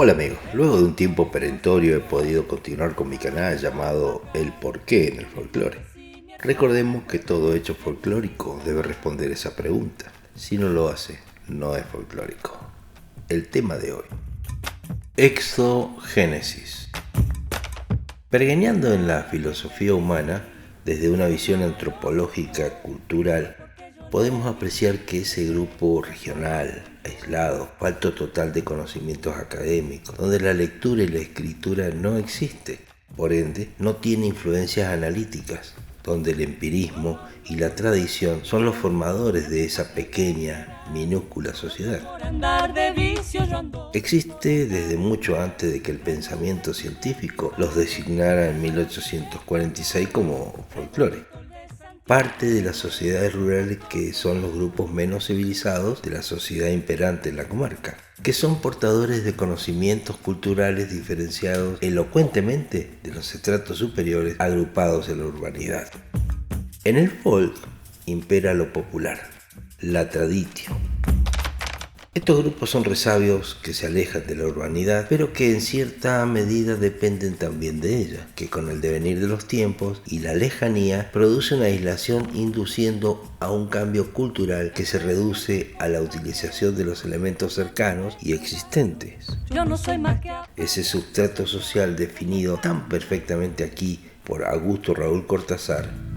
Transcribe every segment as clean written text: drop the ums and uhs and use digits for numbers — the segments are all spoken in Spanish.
Hola amigos, luego de un tiempo perentorio he podido continuar con mi canal llamado El Porqué en el Folclore. Recordemos que todo hecho folclórico debe responder esa pregunta. Si no lo hace, no es folclórico. El tema de hoy: exogénesis. Pergeñando en la filosofía humana, desde una visión antropológica cultural, podemos apreciar que ese grupo regional, aislado, falto total de conocimientos académicos, donde la lectura y la escritura no existe, por ende no tiene influencias analíticas, donde el empirismo y la tradición son los formadores de esa pequeña, minúscula sociedad. Existe desde mucho antes de que el pensamiento científico los designara en 1846 como folclore. Parte de las sociedades rurales que son los grupos menos civilizados de la sociedad imperante en la comarca, que son portadores de conocimientos culturales diferenciados elocuentemente de los estratos superiores agrupados en la urbanidad. En el folk impera lo popular, la traditio. Estos grupos son resabios que se alejan de la urbanidad, pero que en cierta medida dependen también de ella, que con el devenir de los tiempos y la lejanía produce una aislación induciendo a un cambio cultural que se reduce a la utilización de los elementos cercanos y existentes. Ese substrato social definido tan perfectamente aquí por Augusto Raúl Cortázar.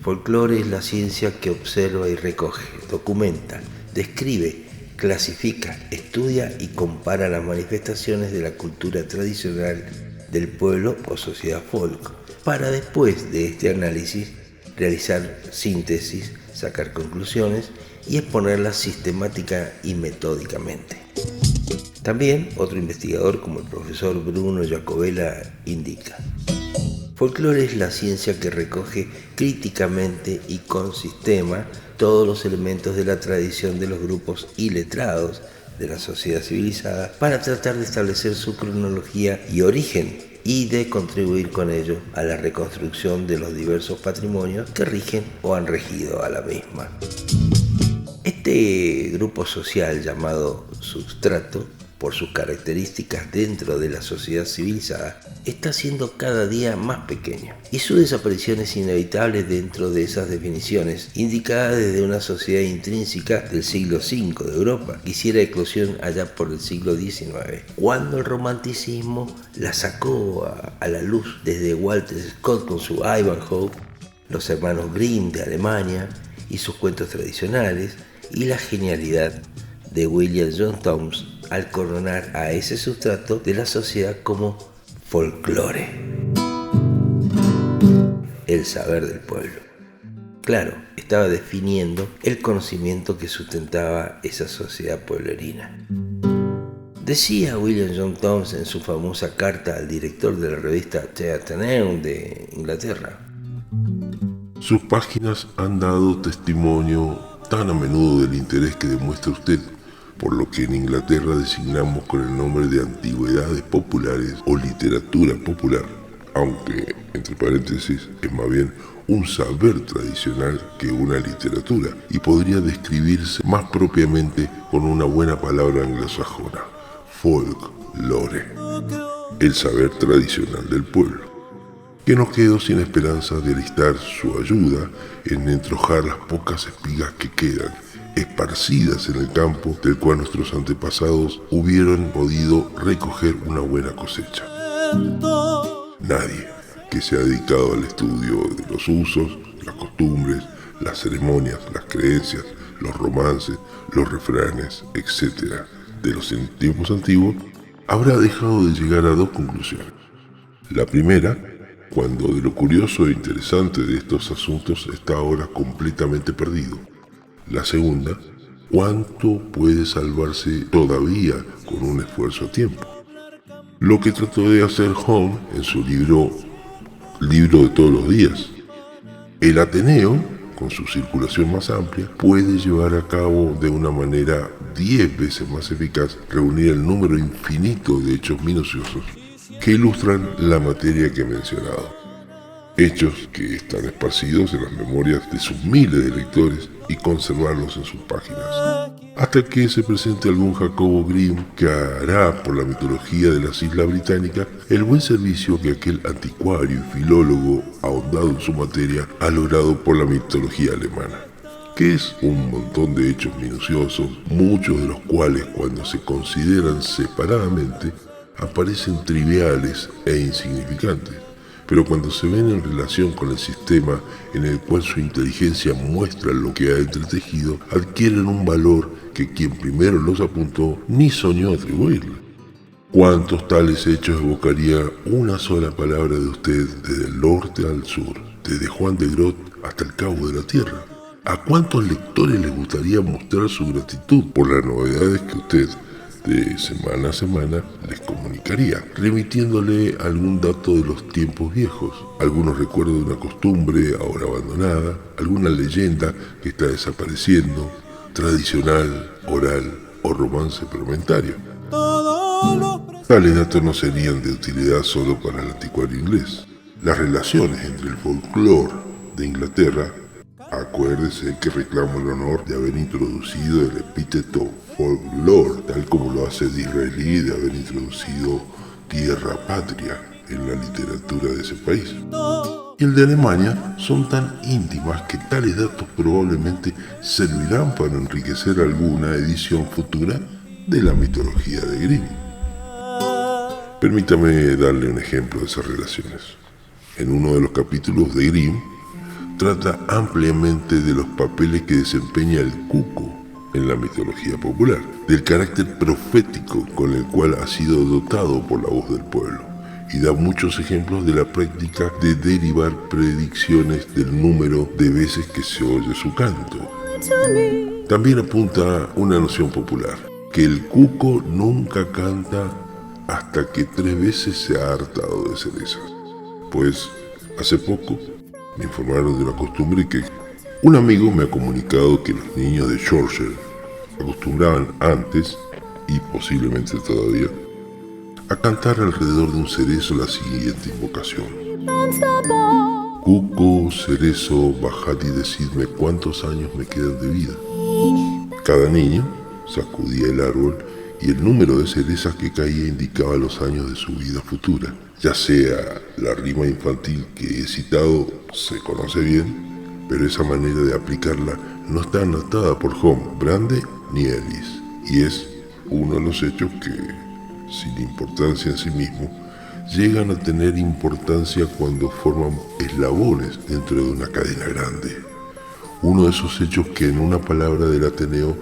Folclore es la ciencia que observa y recoge, documenta, describe, clasifica, estudia y compara las manifestaciones de la cultura tradicional del pueblo o sociedad folk, para después de este análisis realizar síntesis, sacar conclusiones y exponerlas sistemática y metódicamente. También otro investigador como el profesor Bruno Jacobella indica: folclore es la ciencia que recoge críticamente y con sistema todos los elementos de la tradición de los grupos iletrados de la sociedad civilizada para tratar de establecer su cronología y origen y de contribuir con ello a la reconstrucción de los diversos patrimonios que rigen o han regido a la misma. Este grupo social llamado substrato, por sus características dentro de la sociedad civilizada, está siendo cada día más pequeño, y su desaparición es inevitable dentro de esas definiciones indicadas desde una sociedad intrínseca del siglo V de Europa, que hiciera eclosión allá por el siglo XIX, cuando el romanticismo la sacó a la luz desde Walter Scott con su Ivanhoe, los hermanos Grimm de Alemania y sus cuentos tradicionales, y la genialidad de William John Thoms al coronar a ese sustrato de la sociedad como folclore, el saber del pueblo. Claro, estaba definiendo el conocimiento que sustentaba esa sociedad pueblerina. Decía William John Thoms en su famosa carta al director de la revista The Athenaeum de Inglaterra: sus páginas han dado testimonio tan a menudo del interés que demuestra usted por lo que en Inglaterra designamos con el nombre de antigüedades populares o literatura popular, aunque, entre paréntesis, es más bien un saber tradicional que una literatura, y podría describirse más propiamente con una buena palabra anglosajona: folklore, el saber tradicional del pueblo, que no quedó sin esperanza de alistar su ayuda en entrojar las pocas espigas que quedan, esparcidas en el campo del cual nuestros antepasados hubieran podido recoger una buena cosecha. Nadie que se ha dedicado al estudio de los usos, las costumbres, las ceremonias, las creencias, los romances, los refranes, etc. de los tiempos antiguos, habrá dejado de llegar a dos conclusiones. La primera, cuando de lo curioso e interesante de estos asuntos está ahora completamente perdido. La segunda, ¿cuánto puede salvarse todavía con un esfuerzo a tiempo? Lo que trató de hacer Home en su libro de todos los días. El Ateneo, con su circulación más amplia, puede llevar a cabo de una manera 10 veces más eficaz reunir el número infinito de hechos minuciosos que ilustran la materia que he mencionado. Hechos que están esparcidos en las memorias de sus miles de lectores y conservarlos en sus páginas. hasta que se presente algún Jacobo Grimm que hará por la mitología de las Islas Británicas el buen servicio que aquel anticuario y filólogo ahondado en su materia ha logrado por la mitología alemana, que es un montón de hechos minuciosos, muchos de los cuales cuando se consideran separadamente aparecen triviales e insignificantes, pero cuando se ven en relación con el sistema en el cual su inteligencia muestra lo que ha entretejido, adquieren un valor que quien primero los apuntó ni soñó atribuirle. ¿Cuántos tales hechos evocaría una sola palabra de usted desde el norte al sur, desde Juan de Groot hasta el cabo de la tierra? ¿A cuántos lectores les gustaría mostrar su gratitud por las novedades que usted de semana a semana les comunicaría, remitiéndole algún dato de los tiempos viejos, algunos recuerdos de una costumbre ahora abandonada, alguna leyenda que está desapareciendo, tradicional, oral o romance parlamentario? Tales datos no serían de utilidad solo para el anticuario inglés. Las relaciones entre el folclore de Inglaterra, acuérdese que reclamo el honor de haber introducido el epíteto folklore, tal como lo hace Disraeli de haber introducido tierra patria en la literatura de ese país, y el de Alemania, son tan íntimas que tales datos probablemente servirán para enriquecer alguna edición futura de la mitología de Grimm. Permítame darle un ejemplo de esas relaciones. En uno de los capítulos de Grimm trata ampliamente de los papeles que desempeña el cuco en la mitología popular, del carácter profético con el cual ha sido dotado por la voz del pueblo, y da muchos ejemplos de la práctica de derivar predicciones del número de veces que se oye su canto. También apunta una noción popular, que el cuco nunca canta hasta que 3 veces se ha hartado de cerezas. Pues hace poco me informaron de una costumbre que un amigo me ha comunicado que los niños de Yorkshire acostumbraban antes, y posiblemente todavía, a cantar alrededor de un cerezo la siguiente invocación: Cuco, cerezo, bajad y decidme cuántos años me quedan de vida. Cada niño sacudía el árbol y el número de cerezas que caía indicaba los años de su vida futura. Ya sea la rima infantil que he citado se conoce bien, pero esa manera de aplicarla no está anotada por Home, Brande ni Ellis, y es uno de los hechos que, sin importancia en sí mismo, llegan a tener importancia cuando forman eslabones dentro de una cadena grande. Uno de esos hechos que en una palabra del Ateneo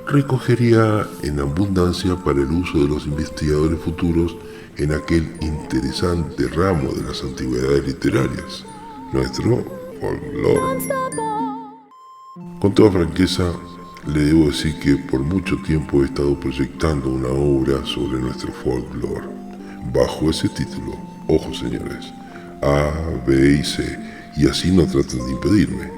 recogería en abundancia para el uso de los investigadores futuros en aquel interesante ramo de las antigüedades literarias, nuestro folclore. Con toda franqueza, le debo decir que por mucho tiempo he estado proyectando una obra sobre nuestro folclore, bajo ese título, ojo señores, A, B y C, y así no traten de impedirme.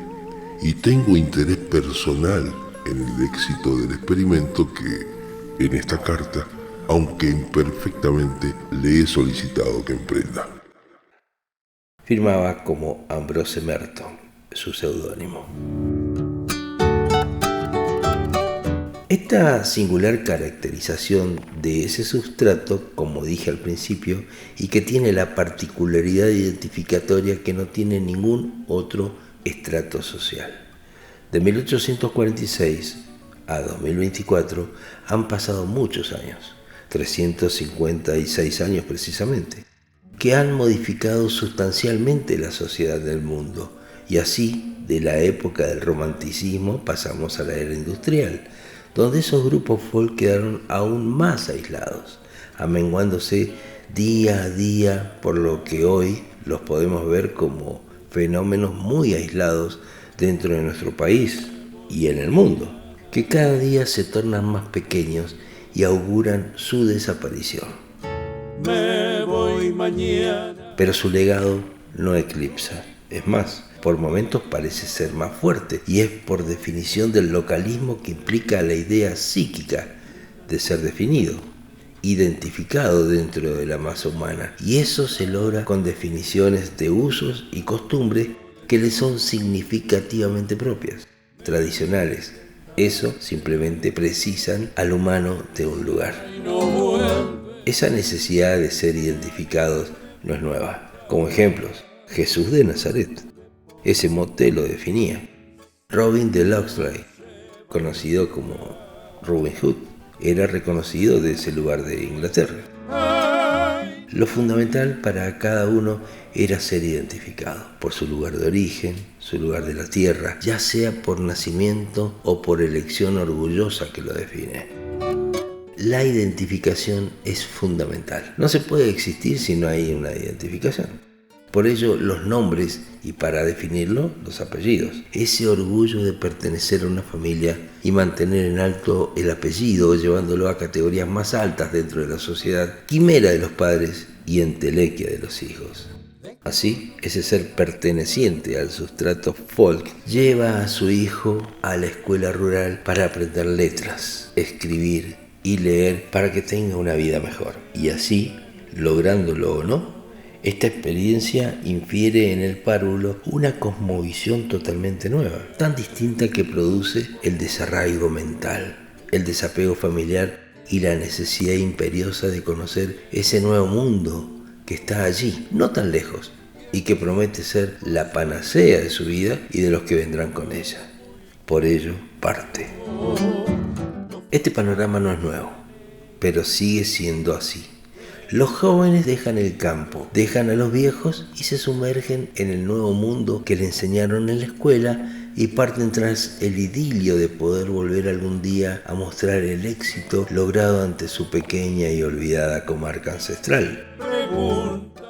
Y tengo interés personal en el éxito del experimento que, en esta carta, aunque imperfectamente, le he solicitado que emprenda. Firmaba como Ambrose Merton, su seudónimo. Esta singular caracterización de ese sustrato, como dije al principio, y que tiene la particularidad identificatoria que no tiene ningún otro estrato social. De 1846 a 2024 han pasado muchos años, 356 años precisamente, que han modificado sustancialmente la sociedad del mundo, y así, de la época del romanticismo pasamos a la era industrial, donde esos grupos folk quedaron aún más aislados, amenguándose día a día, por lo que hoy los podemos ver como fenómenos muy aislados dentro de nuestro país y en el mundo, que cada día se tornan más pequeños y auguran su desaparición. Me voy mañana. Pero su legado no eclipsa, es más, por momentos parece ser más fuerte, y es por definición del localismo que implica la idea psíquica de ser definido, identificado dentro de la masa humana, y eso se logra con definiciones de usos y costumbres que le son significativamente propias, tradicionales, Eso simplemente precisan al humano de un lugar. Esa necesidad de ser identificados no es nueva. Como ejemplos, Jesús de Nazaret. Ese mote lo definía. Robin de Locksley, conocido como Robin Hood, era reconocido de ese lugar de Inglaterra. Lo fundamental para cada uno era ser identificado por su lugar de origen, su lugar de la tierra, ya sea por nacimiento o por elección orgullosa que lo define. La identificación es fundamental. No se puede existir si no hay una identificación. Por ello, los nombres y para definirlo, los apellidos. Ese orgullo de pertenecer a una familia y mantener en alto el apellido, llevándolo a categorías más altas dentro de la sociedad, quimera de los padres y entelequia de los hijos. Así, ese ser perteneciente al sustrato folk lleva a su hijo a la escuela rural para aprender letras, escribir y leer para que tenga una vida mejor. Y así, lográndolo o no, esta experiencia infiere en el párvulo una cosmovisión totalmente nueva, tan distinta que produce el desarraigo mental, el desapego familiar y la necesidad imperiosa de conocer ese nuevo mundo que está allí, no tan lejos, y que promete ser la panacea de su vida y de los que vendrán con ella. Por ello, parte. Este panorama no es nuevo, pero sigue siendo así. Los jóvenes dejan el campo, dejan a los viejos y se sumergen en el nuevo mundo que le enseñaron en la escuela y parten tras el idilio de poder volver algún día a mostrar el éxito logrado ante su pequeña y olvidada comarca ancestral.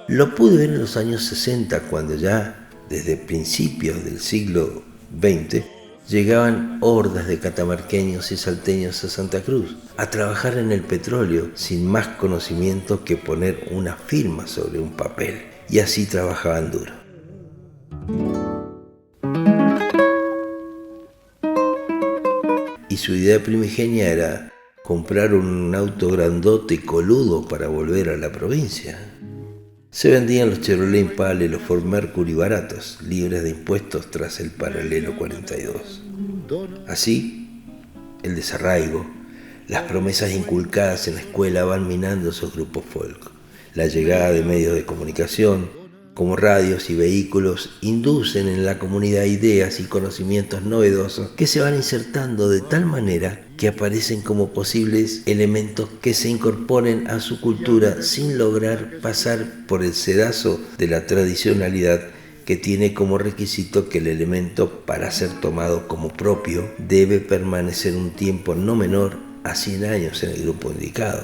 Lo pude ver en los años 60, cuando ya, desde principios del siglo XX, llegaban hordas de catamarqueños y salteños a Santa Cruz a trabajar en el petróleo sin más conocimiento que poner una firma sobre un papel, y así trabajaban duro. Y su idea primigenia era comprar un auto grandote y coludo para volver a la provincia. Se vendían los Chevrolet Impala y los Ford Mercury baratos, libres de impuestos tras el paralelo 42. Así, el desarraigo, las promesas inculcadas en la escuela van minando esos grupos folk. La llegada de medios de comunicación, como radios y vehículos, inducen en la comunidad ideas y conocimientos novedosos que se van insertando de tal manera que aparecen como posibles elementos que se incorporen a su cultura sin lograr pasar por el sedazo de la tradicionalidad, que tiene como requisito que el elemento, para ser tomado como propio, debe permanecer un tiempo no menor a 100 años en el grupo indicado.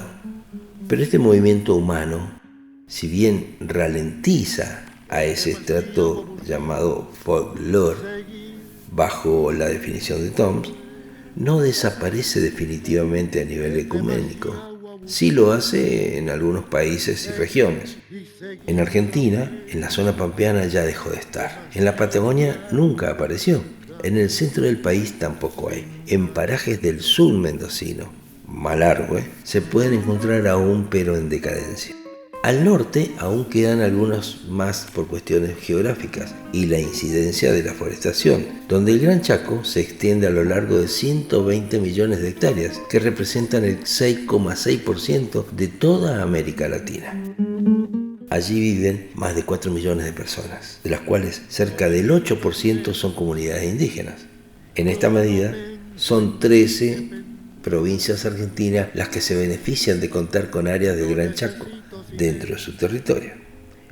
Pero este movimiento humano, si bien ralentiza a ese estrato llamado folklore bajo la definición de Toms, no desaparece definitivamente a nivel ecuménico. Sí lo hace en algunos países y regiones. En Argentina, en la zona pampeana ya dejó de estar. En la Patagonia nunca apareció. En el centro del país tampoco hay. En parajes del sur mendocino, Malargüe, se pueden encontrar aún, pero en decadencia. Al norte aún quedan algunos más por cuestiones geográficas y la incidencia de la forestación, donde el Gran Chaco se extiende a lo largo de 120 millones de hectáreas, que representan el 6,6% de toda América Latina. Allí viven más de 4 millones de personas, de las cuales cerca del 8% son comunidades indígenas. En esta medida, son 13 provincias argentinas las que se benefician de contar con áreas del Gran Chaco dentro de su territorio.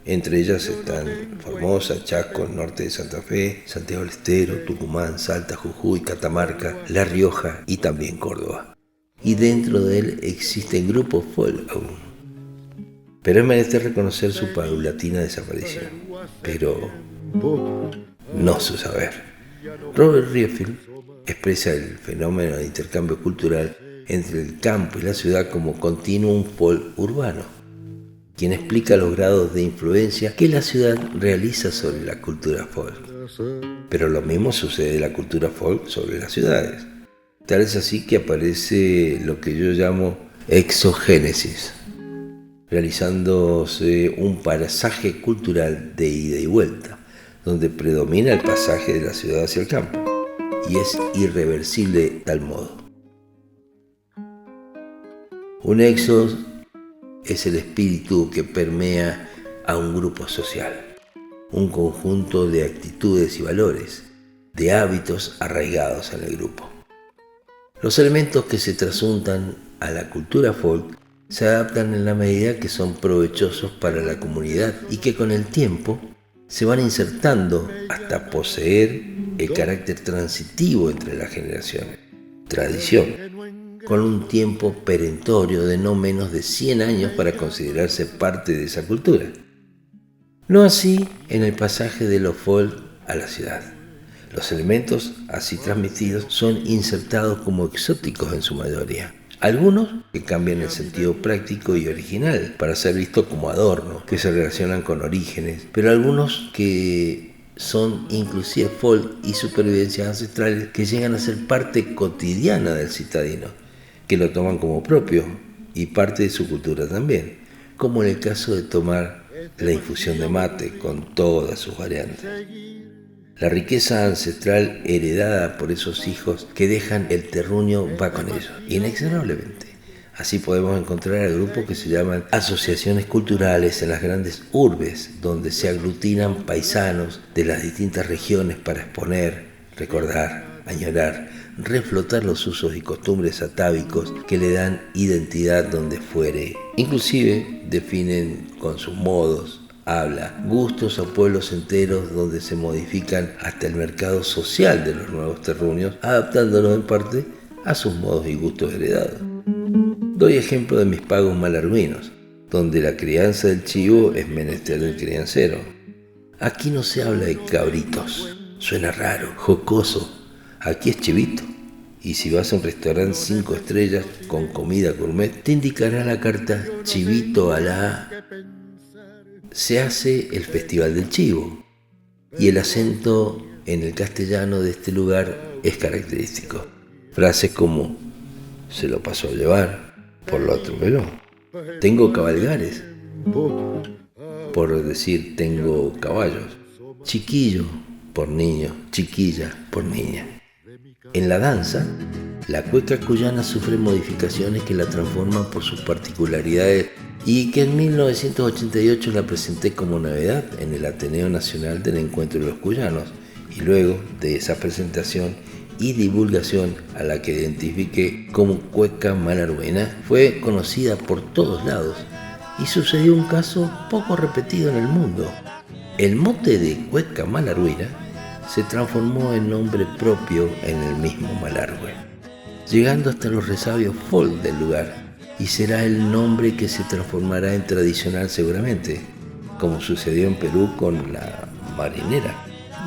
Entre ellas están Formosa, Chaco, el norte de Santa Fe, Santiago del Estero, Tucumán, Salta, Jujuy, Catamarca, La Rioja y también Córdoba. Y dentro de él existen grupos folk aún. Pero es menester reconocer su paulatina desaparición, pero no su saber. Robert Riefield expresa el fenómeno de intercambio cultural entre el campo y la ciudad como continuum folk urbano, quien explica los grados de influencia que la ciudad realiza sobre la cultura folk. Pero lo mismo sucede de la cultura folk sobre las ciudades. Tal es así que aparece lo que yo llamo exogénesis, realizándose un pasaje cultural de ida y vuelta, donde predomina el pasaje de la ciudad hacia el campo. y es irreversible de tal modo. Un éxodo es el espíritu que permea a un grupo social, un conjunto de actitudes y valores, de hábitos arraigados en el grupo. Los elementos que se trasuntan a la cultura folk se adaptan en la medida que son provechosos para la comunidad y que con el tiempo se van insertando hasta poseer el carácter transitivo entre las generaciones. Tradición, con un tiempo perentorio de no menos de 100 años para considerarse parte de esa cultura. No así en el pasaje de lo folk a la ciudad. Los elementos así transmitidos son insertados como exóticos en su mayoría. Algunos que cambian el sentido práctico y original para ser vistos como adornos, que se relacionan con orígenes, pero algunos que son inclusive folk y supervivencias ancestrales que llegan a ser parte cotidiana del citadino, que lo toman como propio y parte de su cultura también, como en el caso de tomar la infusión de mate con todas sus variantes. La riqueza ancestral heredada por esos hijos que dejan el terruño va con ellos, inexorablemente. Así podemos encontrar al grupo que se llaman asociaciones culturales en las grandes urbes, donde se aglutinan paisanos de las distintas regiones para exponer, recordar, añorar, reflotar los usos y costumbres atávicos que le dan identidad donde fuere. Inclusive definen con sus modos, habla, gustos a pueblos enteros donde se modifican hasta el mercado social de los nuevos terruños, adaptándolos en parte a sus modos y gustos heredados. Doy ejemplo de mis pagos malarguinos, donde la crianza del chivo es menester del criancero. Aquí no se habla de cabritos, suena raro, jocoso, aquí es chivito. Y si vas a un restaurante 5 estrellas con comida gourmet, te indicará la carta chivito a la... Se hace el Festival del Chivo y el acento en el castellano de este lugar es característico. Frases como se lo pasó a llevar, por lo atropelló. Tengo cabalgares, por decir tengo caballos. Chiquillo por niño, chiquilla por niña. En la danza, la cueca cuyana sufre modificaciones que la transforman por sus particularidades y que en 1988 la presenté como novedad en el Ateneo Nacional del Encuentro de los Cuyanos, y luego de esa presentación y divulgación a la que identifiqué como cueca malarguena, fue conocida por todos lados y sucedió un caso poco repetido en el mundo. El mote de cueca malarguena se transformó en nombre propio en el mismo Malargüe, llegando hasta los resabios folk del lugar, y será el nombre que se transformará en tradicional seguramente, como sucedió en Perú con la marinera,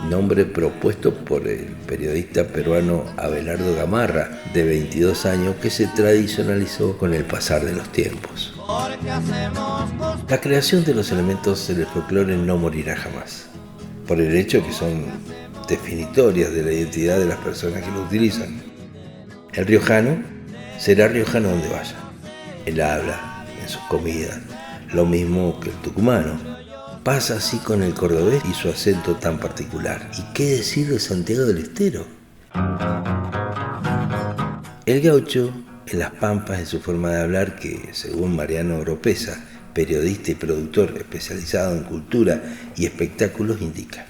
nombre propuesto por el periodista peruano Abelardo Gamarra, de 22 años, que se tradicionalizó con el pasar de los tiempos. La creación de los elementos del folclore no morirá jamás, por el hecho que son definitorias de la identidad de las personas que lo utilizan. El riojano será riojano donde vaya, él habla, en sus comidas, lo mismo que el tucumano. Pasa así con el cordobés y su acento tan particular. ¿Y qué decir de Santiago del Estero? El gaucho, en las pampas, en su forma de hablar, que según Mariano Oropesa, periodista y productor especializado en cultura y espectáculos, indica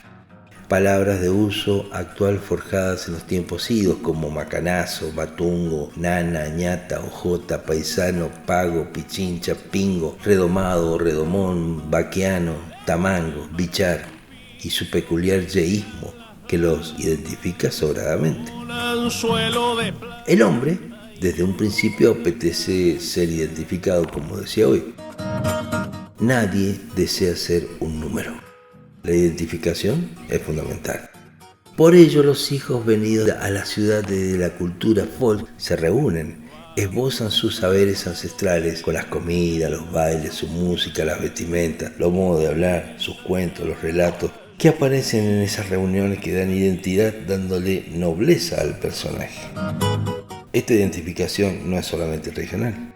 palabras de uso actual forjadas en los tiempos idos como macanazo, matungo, nana, ñata, ojota, paisano, pago, pichincha, pingo, redomado, redomón, vaquiano, tamango, bichar y su peculiar yeísmo que los identifica sobradamente. El hombre, desde un principio, apetece ser identificado, como decía hoy. Nadie desea ser un número. La identificación es fundamental. Por ello, los hijos venidos a la ciudad de la cultura folk se reúnen, esbozan sus saberes ancestrales con las comidas, los bailes, su música, las vestimentas, los modos de hablar, sus cuentos, los relatos, que aparecen en esas reuniones que dan identidad, dándole nobleza al personaje. Esta identificación no es solamente regional,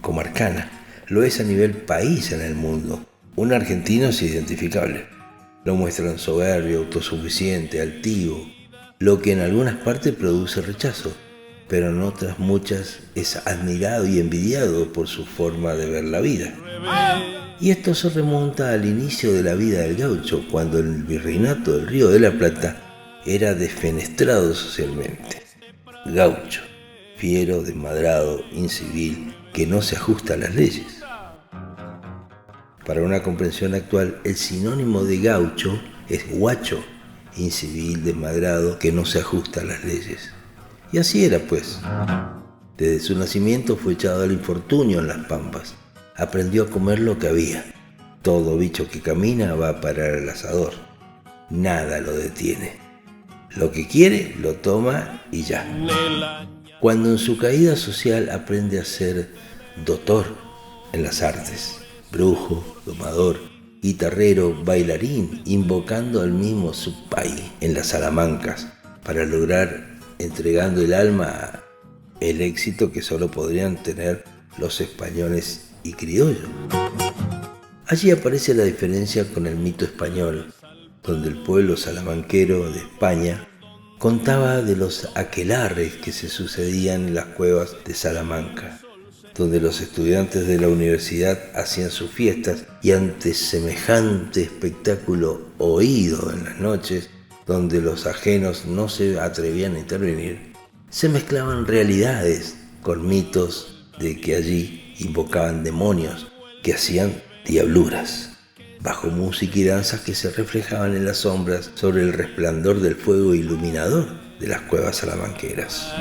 comarcana, lo es a nivel país en el mundo. Un argentino es identificable. Lo muestran soberbio, autosuficiente, altivo, lo que en algunas partes produce rechazo, pero en otras muchas es admirado y envidiado por su forma de ver la vida. Y esto se remonta al inicio de la vida del gaucho, cuando el virreinato del Río de la Plata era defenestrado socialmente. Gaucho, fiero, desmadrado, incivil, que no se ajusta a las leyes. Para una comprensión actual, el sinónimo de gaucho es guacho, incivil, desmadrado, que no se ajusta a las leyes. Y así era, pues. Desde su nacimiento fue echado al infortunio en las pampas. Aprendió a comer lo que había. Todo bicho que camina va a parar al asador. Nada lo detiene. Lo que quiere, lo toma y ya. Cuando en su caída social aprende a ser doctor en las artes, brujo, domador, guitarrero, bailarín, invocando al mismo Supay en las Salamancas para lograr, entregando el alma, el éxito que solo podrían tener los españoles y criollos. Allí aparece la diferencia con el mito español, donde el pueblo salamanquero de España contaba de los aquelarres que se sucedían en las cuevas de Salamanca, donde los estudiantes de la universidad hacían sus fiestas y ante semejante espectáculo oído en las noches, donde los ajenos no se atrevían a intervenir, se mezclaban realidades con mitos de que allí invocaban demonios que hacían diabluras, bajo música y danzas que se reflejaban en las sombras sobre el resplandor del fuego iluminador de las cuevas salamanqueras.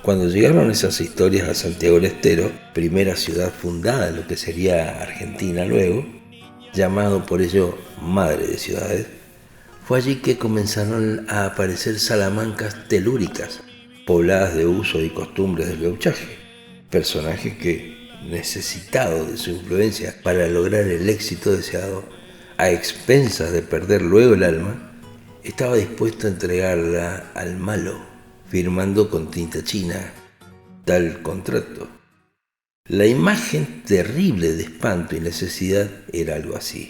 Cuando llegaron esas historias a Santiago del Estero, primera ciudad fundada en lo que sería Argentina luego, llamado por ello madre de ciudades, fue allí que comenzaron a aparecer salamancas telúricas, pobladas de usos y costumbres del gauchaje, personajes que, necesitado de su influencia para lograr el éxito deseado, a expensas de perder luego el alma, estaba dispuesto a entregarla al malo, firmando con tinta china tal contrato. La imagen terrible de espanto y necesidad era algo así.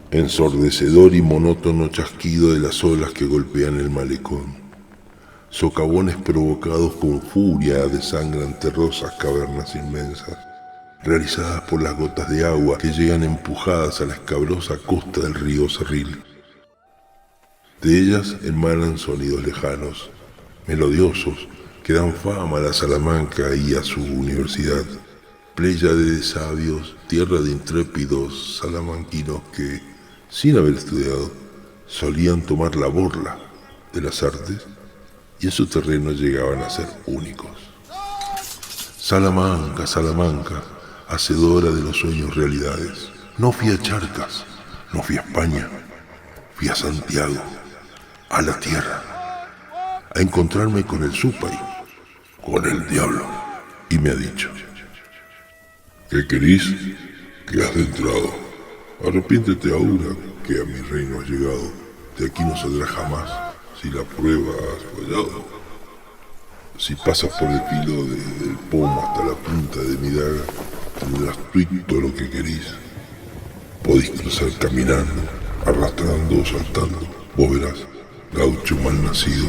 Ensordecedor y monótono chasquido de las olas que golpean el malecón. Socavones provocados con furia desangran terrosas cavernas inmensas, realizadas por las gotas de agua que llegan empujadas a la escabrosa costa del río Cerril. De ellas emanan sonidos lejanos, melodiosos, que dan fama a la Salamanca y a su universidad, pléyade de sabios, tierra de intrépidos salamanquinos que, sin haber estudiado, solían tomar la borla de las artes y en su terreno llegaban a ser únicos. Salamanca, Salamanca, hacedora de los sueños realidades. No fui a Charcas, no fui a España, fui a Santiago, a la tierra, a encontrarme con el Supay, con el diablo, y me ha dicho: ¿qué querís? Que has entrado. Arrepiéntete ahora que a mi reino has llegado. De aquí no saldrás jamás si la prueba has fallado. Si pasas por el filo desde el pomo hasta la punta de mi daga, tendrás todo lo que querís. Podéis cruzar caminando, arrastrando o saltando. Vos verás, gaucho mal nacido,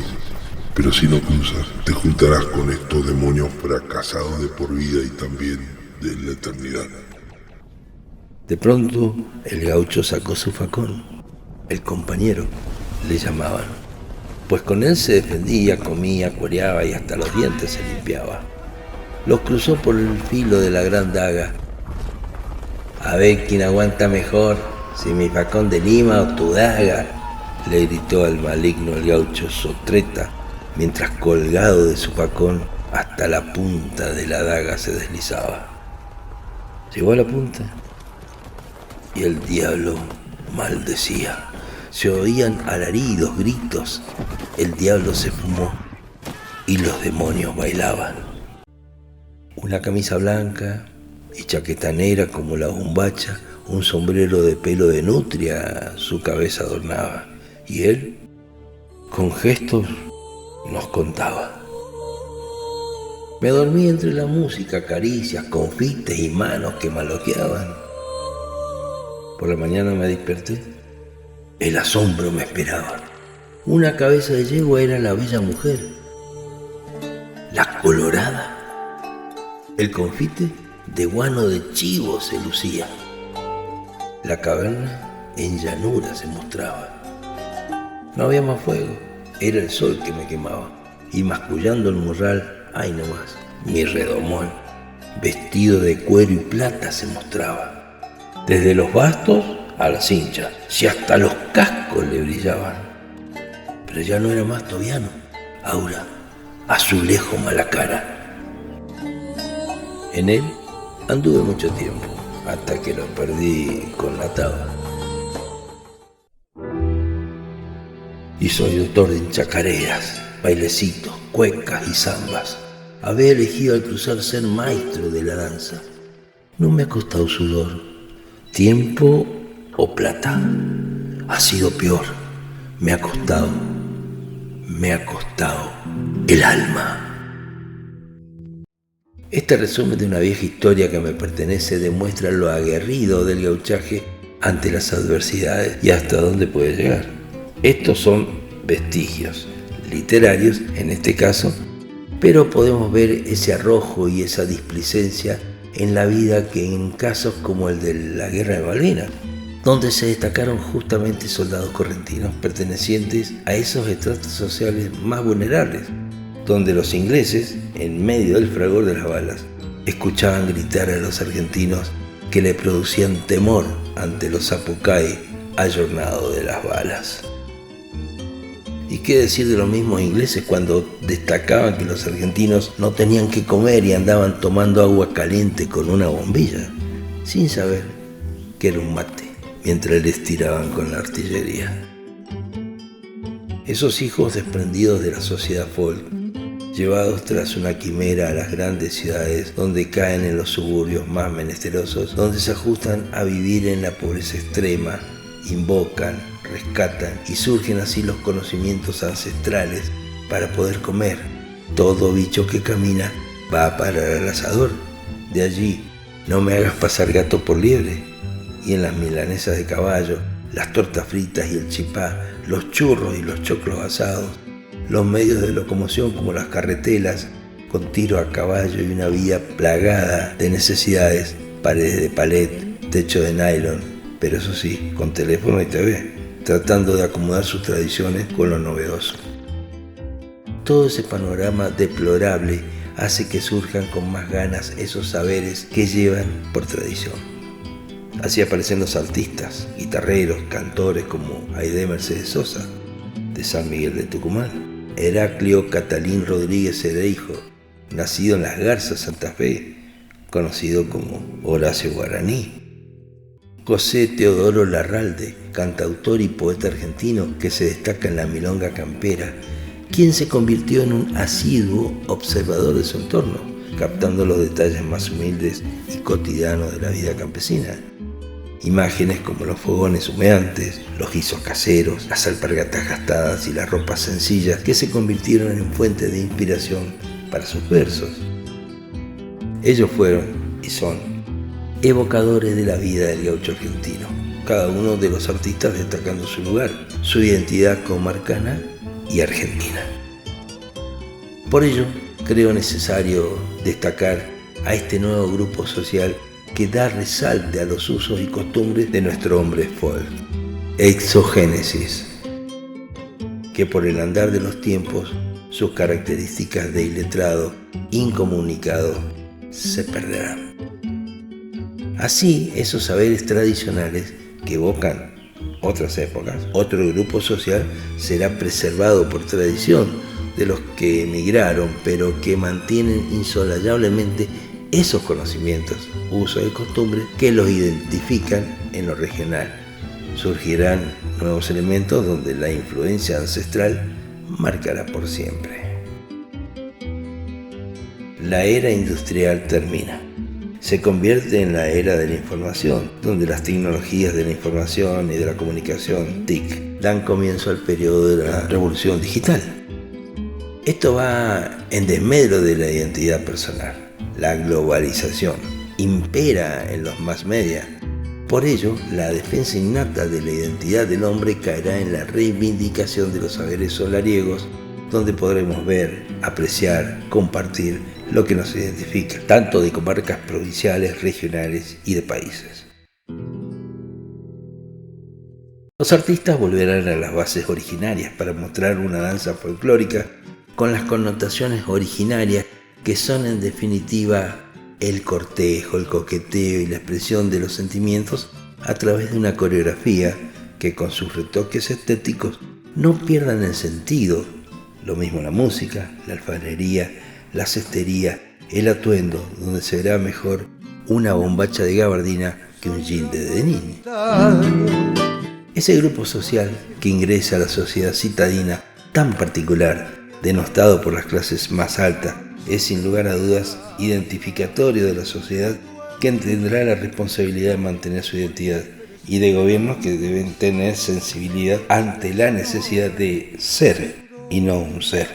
pero si no cruzas, te juntarás con estos demonios fracasados de por vida y también de la eternidad. De pronto, el gaucho sacó su facón. El compañero, le llamaban, pues con él se defendía, comía, cuereaba y hasta los dientes se limpiaba. Los cruzó por el filo de la gran daga. A ver quién aguanta mejor, si mi facón de Lima o tu daga, le gritó al maligno el gaucho Sotreta, mientras colgado de su facón hasta la punta de la daga se deslizaba. Llegó a la punta y el diablo maldecía. Se oían alaridos, gritos. El diablo se fumó y los demonios bailaban. Una camisa blanca y chaqueta negra como la bombacha, un sombrero de pelo de nutria su cabeza adornaba. Y él, con gestos, nos contaba: me dormí entre la música, caricias, confites y manos que maloqueaban. Por la mañana me desperté. El asombro me esperaba. Una cabeza de yegua era la bella mujer, la colorada. El confite de guano de chivo se lucía. La caverna en llanura se mostraba. No había más fuego, era el sol que me quemaba. Y mascullando el morral, ay nomás, mi redomón, vestido de cuero y plata se mostraba. Desde los bastos a las cinchas, si hasta los cascos le brillaban. Pero ya no era más tobiano, ahora azulejo malacara. En él anduve mucho tiempo, hasta que lo perdí con la taba. Y soy doctor de chacareras, bailecitos, cuecas y zambas. Había elegido al cruzar ser maestro de la danza. No me ha costado sudor, tiempo o plata. Ha sido peor, me ha costado el alma. Este resumen de una vieja historia que me pertenece demuestra lo aguerrido del gauchaje ante las adversidades y hasta dónde puede llegar. Estos son vestigios literarios, en este caso, pero podemos ver ese arrojo y esa displicencia en la vida que en casos como el de la Guerra de Malvinas, donde se destacaron justamente soldados correntinos pertenecientes a esos estratos sociales más vulnerables, donde los ingleses, en medio del fragor de las balas, escuchaban gritar a los argentinos que le producían temor ante los zapucay ayornados de las balas. ¿Y qué decir de los mismos ingleses cuando destacaban que los argentinos no tenían que comer y andaban tomando agua caliente con una bombilla, sin saber que era un mate, mientras les tiraban con la artillería? Esos hijos desprendidos de la sociedad folk, llevados tras una quimera a las grandes ciudades, donde caen en los suburbios más menesterosos, donde se ajustan a vivir en la pobreza extrema, invocan, rescatan y surgen así los conocimientos ancestrales para poder comer. Todo bicho que camina va a parar al asador. De allí, no me hagas pasar gato por liebre. Y en las milanesas de caballo, las tortas fritas y el chipá, los churros y los choclos asados, los medios de locomoción como las carretelas, con tiro a caballo y una vía plagada de necesidades, paredes de palet, techo de nylon, pero eso sí, con teléfono y TV, tratando de acomodar sus tradiciones con lo novedoso. Todo ese panorama deplorable hace que surjan con más ganas esos saberes que llevan por tradición. Así aparecen los artistas, guitarreros, cantores como Aide Mercedes Sosa, de San Miguel de Tucumán, Heraclio Catalín Rodríguez Ereijo, nacido en Las Garzas, Santa Fe, conocido como Horacio Guaraní, José Teodoro Larralde, cantautor y poeta argentino que se destaca en la milonga campera, quien se convirtió en un asiduo observador de su entorno, captando los detalles más humildes y cotidianos de la vida campesina. Imágenes como los fogones humeantes, los guisos caseros, las alpargatas gastadas y las ropas sencillas que se convirtieron en fuente de inspiración para sus versos. Ellos fueron y son evocadores de la vida del gaucho argentino, cada uno de los artistas destacando su lugar, su identidad comarcana y argentina. Por ello, creo necesario destacar a este nuevo grupo social que da resalte a los usos y costumbres de nuestro hombre folk, Exogénesis, que por el andar de los tiempos, sus características de iletrado, incomunicado, se perderán. Así, esos saberes tradicionales que evocan otras épocas, otro grupo social será preservado por tradición de los que emigraron, pero que mantienen insolayablemente esos conocimientos, usos y costumbres que los identifican en lo regional. Surgirán nuevos elementos donde la influencia ancestral marcará por siempre. La era industrial termina. Se convierte en la era de la información, donde las tecnologías de la información y de la comunicación, TIC, dan comienzo al periodo de la revolución digital. Esto va en desmedro de la identidad personal. La globalización impera en los mass media, Por ello, la defensa innata de la identidad del hombre caerá en la reivindicación de los saberes solariegos, donde podremos ver, apreciar, compartir lo que nos identifica, tanto de comarcas provinciales, regionales y de países. Los artistas volverán a las bases originarias para mostrar una danza folclórica con las connotaciones originarias que son en definitiva el cortejo, el coqueteo y la expresión de los sentimientos a través de una coreografía que con sus retoques estéticos no pierdan el sentido. Lo mismo la música, la alfarería, la cestería, el atuendo, donde se verá mejor una bombacha de gabardina que un jean de denim. Ese grupo social que ingresa a la sociedad citadina tan particular, denostado por las clases más altas, es sin lugar a dudas identificatorio de la sociedad que tendrá la responsabilidad de mantener su identidad y de gobiernos que deben tener sensibilidad ante la necesidad de ser y no un ser.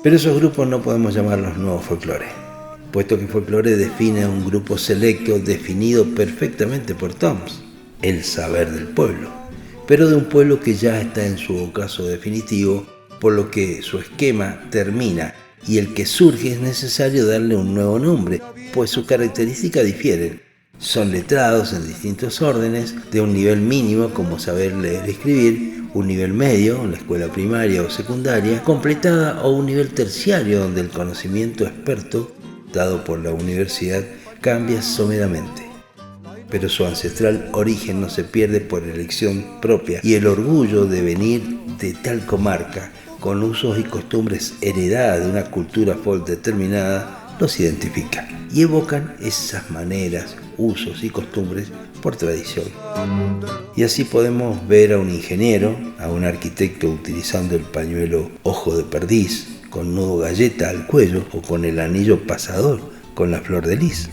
Pero esos grupos no podemos llamarlos nuevos folclores, puesto que folclore define a un grupo selecto definido perfectamente por Toms, el saber del pueblo, pero de un pueblo que ya está en su ocaso definitivo, por lo que su esquema termina y el que surge es necesario darle un nuevo nombre, pues sus características difieren. Son letrados en distintos órdenes, de un nivel mínimo como saber leer y escribir, un nivel medio en la escuela primaria o secundaria, completada o un nivel terciario donde el conocimiento experto dado por la universidad cambia someramente. Pero su ancestral origen no se pierde por elección propia y el orgullo de venir de tal comarca con usos y costumbres heredadas de una cultura folk determinada los identifica y evocan esas maneras, usos y costumbres por tradición. Y así podemos ver a un ingeniero, a un arquitecto utilizando el pañuelo ojo de perdiz con nudo galleta al cuello o con el anillo pasador con la flor de lis.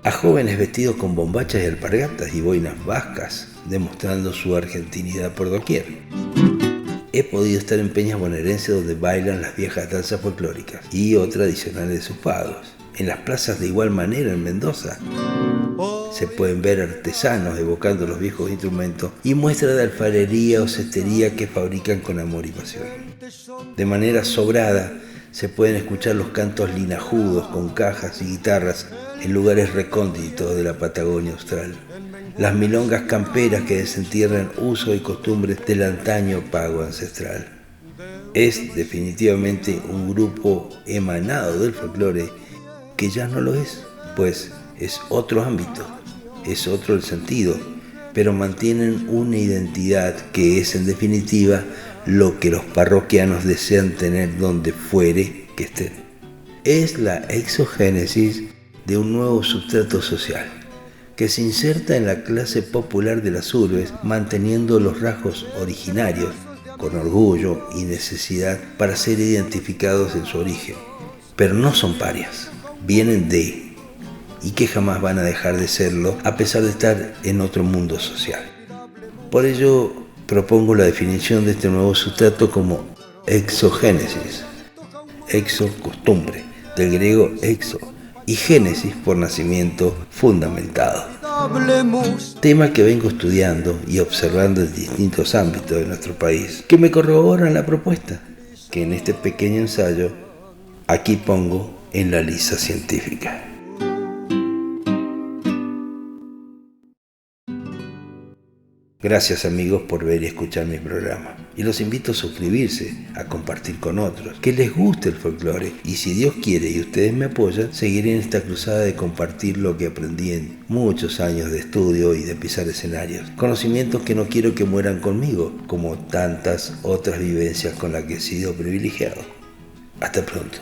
A jóvenes vestidos con bombachas y alpargatas y boinas vascas, demostrando su argentinidad por doquier. He podido estar en peñas bonaerenses donde bailan las viejas danzas folclóricas y o tradicionales de sus pagos. En las plazas de igual manera en Mendoza se pueden ver artesanos evocando los viejos instrumentos y muestras de alfarería o cestería que fabrican con amor y pasión. De manera sobrada se pueden escuchar los cantos linajudos con cajas y guitarras en lugares recónditos de la Patagonia Austral. Las milongas camperas que desentierran usos y costumbres del antaño pago ancestral. Es definitivamente un grupo emanado del folclore que ya no lo es, pues es otro ámbito, es otro el sentido, pero mantienen una identidad que es en definitiva lo que los parroquianos desean tener donde fuere que estén. Es la exogénesis de un nuevo sustrato social que se inserta en la clase popular de las urbes, manteniendo los rasgos originarios, con orgullo y necesidad para ser identificados en su origen. Pero no son parias, vienen de, y que jamás van a dejar de serlo a pesar de estar en otro mundo social. Por ello, propongo la definición de este nuevo sustrato como exogénesis. Exo, costumbre, del griego exo, y génesis por nacimiento fundamentado. Tema que vengo estudiando y observando en distintos ámbitos de nuestro país, que me corroboran la propuesta, que en este pequeño ensayo aquí pongo en la lista científica. Gracias amigos por ver y escuchar mi programa. Y los invito a suscribirse, a compartir con otros, que les guste el folclore. Y si Dios quiere y ustedes me apoyan, seguiré en esta cruzada de compartir lo que aprendí en muchos años de estudio y de pisar escenarios. Conocimientos que no quiero que mueran conmigo, como tantas otras vivencias con las que he sido privilegiado. Hasta pronto.